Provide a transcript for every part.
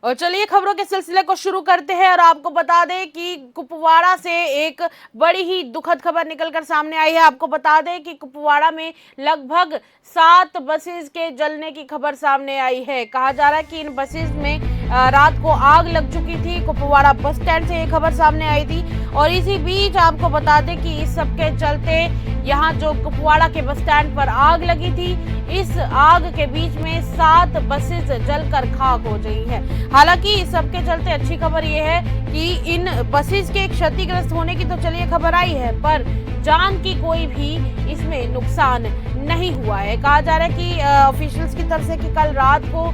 और चलिए खबरों के सिलसिले को शुरू करते हैं और आपको बता दें कि कुपवाड़ा से एक बड़ी ही दुखद खबर निकलकर सामने आई है। आपको बता दें कि कुपवाड़ा में लगभग 7 बसेस के जलने की खबर सामने आई है। कहा जा रहा है कि इन बसेस में रात को आग लग चुकी थी। कुपवाड़ा बस स्टैंड से ये खबर सामने आई थी और इसी बीच आपको बता दें कि इस सब के चलते यहाँ जो कुपवाड़ा के बस स्टैंड पर आग लगी थी, इस आग के बीच में 7 बसेस जलकर खाक हो गई है। हालांकि इस सब के चलते अच्छी खबर यह है कि इन बसेस के क्षतिग्रस्त होने की तो चलिए खबर आई है, पर जान की कोई भी इसमें नुकसान नहीं हुआ है। कहा जा रहा है कि ऑफिशियल्स की तरफ से कि कल रात को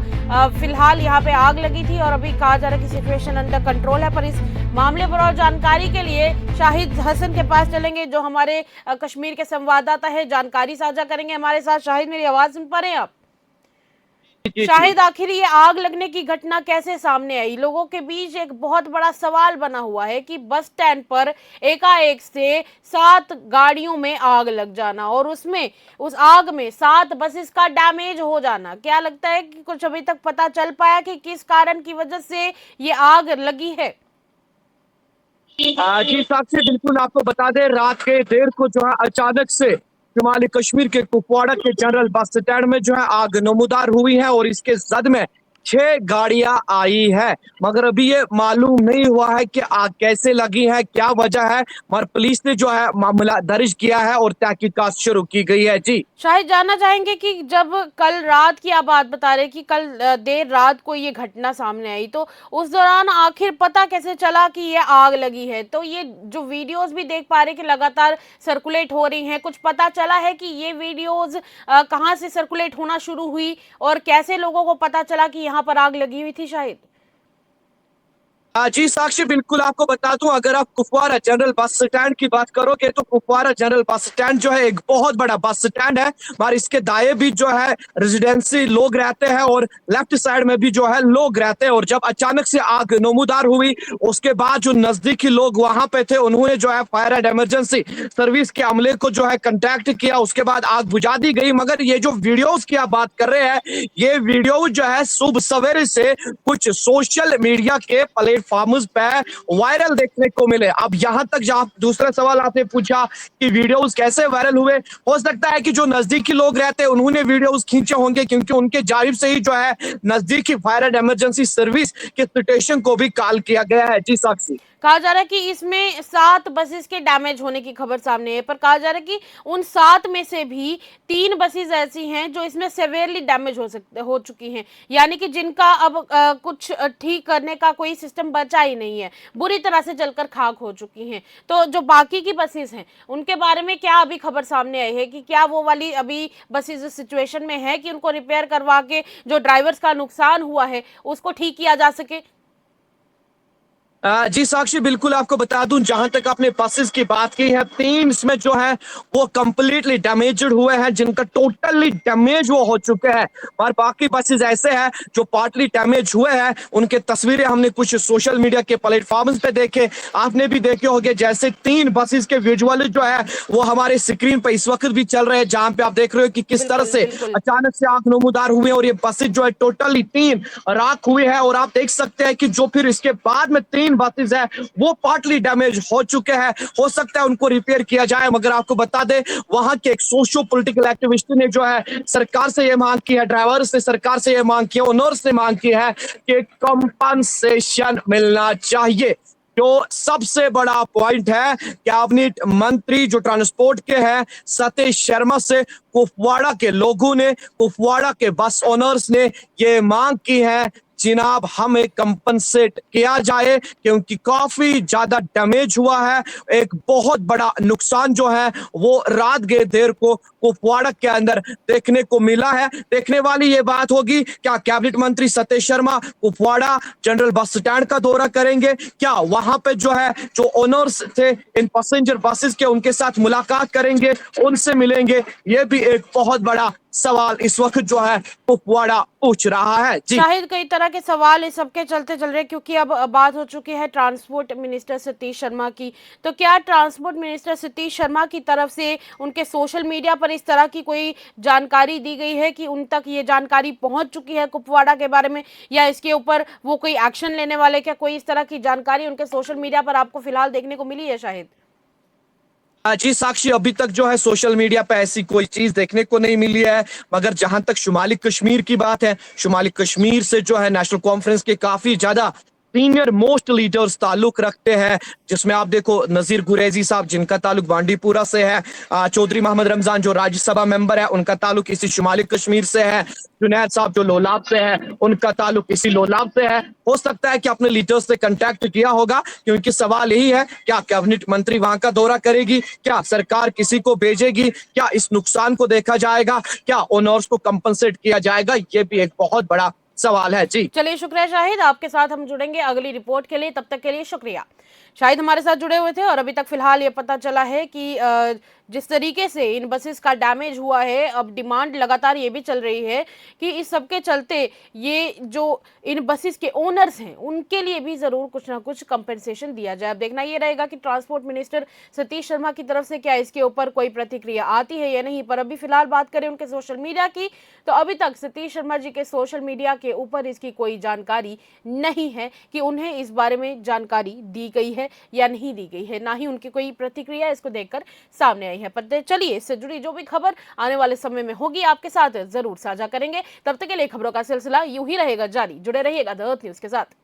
फिलहाल यहाँ पे आग लगी थी और अभी कहा जा रहा है कि सिचुएशन अंडर कंट्रोल है। पर इस मामले पर और जानकारी के लिए शाहिद हसन के पास चलेंगे, जो हमारे कश्मीर के संवाददाता है, जानकारी साझा करेंगे हमारे साथ। शाहिद, मेरी आवाज सुन पा रहे हैं आप? शाहिद, आखिर ये आग लगने की घटना कैसे सामने आई? लोगों के बीच एक बहुत बड़ा सवाल बना हुआ है कि बस स्टैंड पर एकाएक से 7 गाड़ियों में आग लग जाना और उसमें उस आग में 7 बसेस का डैमेज हो जाना। क्या लगता है कि कुछ अभी तक पता चल पाया कि किस कारण की वजह से ये आग लगी है? जी साक्षी, बिल्कुल आपको बता दें, रात के देर को जो है अचानक से शुमाली कश्मीर के कुपवाड़ा के जनरल बस स्टैंड में जो है आग नमूदार हुई है और इसके जद में 6 गाड़ियां आई है, मगर अभी ये मालूम नहीं हुआ है कि आग कैसे लगी है, क्या वजह है। मगर पुलिस ने जो है मामला दर्ज किया है और तहकीकात शुरू की गई है। जी शायद जानना चाहेंगे कि जब कल रात की आप बात बता रहे कि कल देर रात को ये घटना सामने आई, तो उस दौरान आखिर पता कैसे चला कि ये आग लगी है? तो ये जो वीडियोस भी देख पा रहे कि लगातार सर्कुलेट हो रही हैं, कुछ पता चला है कि ये वीडियोस कहाँ से सर्कुलेट होना शुरू हुई और कैसे लोगों को पता चला कि यहाँ पर आग लगी हुई थी? शायद जी साक्षी, बिल्कुल आपको बता दूं, अगर आप कुपवाड़ा जनरल बस स्टैंड की बात करोगे तो कुपवाड़ा जनरल बस स्टैंड जो है एक बहुत बड़ा बस स्टैंड है, और इसके दाएं भी जो है रेजिडेंसी लोग रहते हैं और लेफ्ट साइड में भी जो है लोग रहते हैं। और जब अचानक से आग नमूदार हुई, उसके बाद जो नजदीकी लोग वहां पे थे उन्होंने जो है फायर एंड इमरजेंसी सर्विस के अमले को जो है कंटेक्ट किया, उसके बाद आग बुझा दी गई। मगर ये जो वीडियोस की आप बात कर रहे हैं, ये वीडियो जो है सुबह सवेरे से कुछ सोशल मीडिया के प्लेटफॉर्म्स पे वायरल देखने को मिले। अब यहाँ तक जहाँ दूसरा सवाल आपने पूछा कि वीडियोस कैसे वायरल हुए, हो सकता है कि जो नजदीकी लोग रहते हैं उन्होंने वीडियोस खींचे होंगे, क्योंकि उनके जानिब से ही जो है नजदीकी फायर एंड इमरजेंसी सर्विस के स्टेशन को भी कॉल किया गया है। जी साक्षी, कहा जा रहा है कि इसमें 7 बसेस के डैमेज होने की खबर सामने है, पर कहा जा रहा है कि उन 7 में से भी 3 बसेस ऐसी हैं जो इसमें सेवेरली डैमेज हो चुकी हैं, यानी कि जिनका अब कुछ ठीक करने का कोई सिस्टम बचा ही नहीं है, बुरी तरह से जलकर खाक हो चुकी हैं। तो जो बाकी की बसेस हैं उनके बारे में क्या अभी खबर सामने आई है कि क्या वो वाली अभी बसेस इस सिचुएशन में है कि उनको रिपेयर करवा के जो ड्राइवर्स का नुकसान हुआ है उसको ठीक किया जा सके? जी साक्षी, बिल्कुल आपको बता दूं, जहां तक आपने बसेस की बात की है, 3 इसमें जो है वो कंप्लीटली डैमेज्ड हुए हैं, जिनका टोटली डैमेज वो हो चुके हैं। और बाकी बसेस ऐसे हैं जो पार्टली डैमेज हुए हैं। उनके तस्वीरें हमने कुछ सोशल मीडिया के प्लेटफॉर्म्स पे देखे, आपने भी देखे होंगे। जैसे 3 बसेस के विजुअल जो है वो हमारे स्क्रीन पर इस वक्त भी चल रहे हैं, जहां पे आप देख रहे हो कि किस तरह से अचानक से आग नमूदार हुए और ये बसेस जो है टोटली 3 राख हुए हैं। और आप देख सकते हैं कि जो फिर इसके बाद में 3 बसेस है वो पार्टली डैमेज हो चुके हैं, हो सकता है उनको रिपेयर किया जाए। मगर आपको बता दें, वहां के एक सोशो पॉलिटिकल एक्टिविस्ट ने जो है सरकार से ये मांग की है, ड्राइवर्स ने सरकार से ये मांग की है, ओनर्स ने मांग की है कि कंपनसेशन मिलना चाहिए। जो सबसे बड़ा पॉइंट है, कैबिनेट मंत्री जो ट्रांसपोर्ट के हैं सतीश शर्मा से कुपवाड़ा के लोगों ने, कुपवाड़ा के बस ओनर्स ने ये मांग की है, जनाब हमें कंपनसेट किया जाए, क्योंकि काफी ज्यादा डैमेज हुआ है। एक बहुत बड़ा नुकसान जो है वो रात के देर को कुपवाड़ा के अंदर देखने को मिला है। देखने वाली ये बात होगी, क्या कैबिनेट मंत्री Satish Sharma Kupwara general bus stand का दौरा करेंगे, क्या वहां पे जो है जो ओनर्स थे इन पैसेंजर बसेस के उनके साथ मुलाकात करेंगे, उनसे मिलेंगे? ये भी एक बहुत बड़ा सवाल इस वक्त जो है कुपवाड़ा पूछ रहा है। जी शाहिद, कई तरह के सवाल इस सबके चलते चल रहे हैं क्योंकि अब बात हो चुकी है ट्रांसपोर्ट मिनिस्टर सतीश शर्मा की। तो क्या ट्रांसपोर्ट मिनिस्टर सतीश शर्मा की तरफ से उनके सोशल मीडिया पर इस तरह की कोई जानकारी दी गई है कि उन तक ये जानकारी पहुंच चुकी है कुपवाड़ा के बारे में, या इसके ऊपर वो कोई एक्शन लेने वाले? क्या कोई इस तरह की जानकारी उनके सोशल मीडिया पर आपको फिलहाल देखने को मिली है शाहिद? जी साक्षी, अभी तक जो है सोशल मीडिया पे ऐसी कोई चीज देखने को नहीं मिली है। मगर जहां तक शुमाली कश्मीर की बात है, शुमाली कश्मीर से जो है नेशनल कॉन्फ्रेंस के काफी ज्यादा सीनियर मोस्ट लीडर्स ताल्लुक रखते हैं, जिसमें आप देखो नजीर गुरेजी साहब जिनका ताल्लुक बांडीपुरा से है, चौधरी मोहम्मद रमजान जो राज्यसभा मेंबर है उनका ताल्लुक इसी शुमाली कश्मीर से है, जुनैद साहब जो लोलाब से है उनका ताल्लुक इसी लोलाब से है। हो सकता है कि अपने लीडर्स से कांटेक्ट किया होगा, क्योंकि सवाल यही है क्या कैबिनेट मंत्री वहां का दौरा करेगी, क्या सरकार किसी को भेजेगी, क्या इस नुकसान को देखा जाएगा, क्या ओनर्स को कंपनसेट किया जाएगा, ये भी एक बहुत बड़ा सवाल है। जी चलिए, शुक्रिया शाहिद, आपके साथ हम जुड़ेंगे अगली रिपोर्ट के लिए। तब तक के लिए शुक्रिया। शाहिद हमारे साथ जुड़े हुए थे और अभी तक फिलहाल ये पता चला है कि जिस तरीके से इन बसेस का डैमेज हुआ है, अब डिमांड लगातार ये भी चल रही है कि इस सब के चलते ये जो इन बसेस के ओनर्स हैं उनके लिए भी जरूर कुछ ना कुछ कंपेंसेशन दिया जाए। अब देखना ये रहेगा कि ट्रांसपोर्ट मिनिस्टर सतीश शर्मा की तरफ से क्या इसके ऊपर कोई प्रतिक्रिया आती है या नहीं। पर अभी फिलहाल बात करें उनके सोशल मीडिया की, तो अभी तक सतीश शर्मा जी के सोशल मीडिया के ऊपर इसकी कोई जानकारी नहीं है कि उन्हें इस बारे में जानकारी दी गई है या नहीं दी गई है, ना ही उनकी कोई प्रतिक्रिया इसको देखकर सामने आई है। पर चलिए, इससे जुड़ी जो भी खबर आने वाले समय में होगी आपके साथ जरूर साझा करेंगे। तब तक के लिए खबरों का सिलसिला यूं ही रहेगा जारी। जुड़े रहिएगा द अर्थ न्यूज के साथ।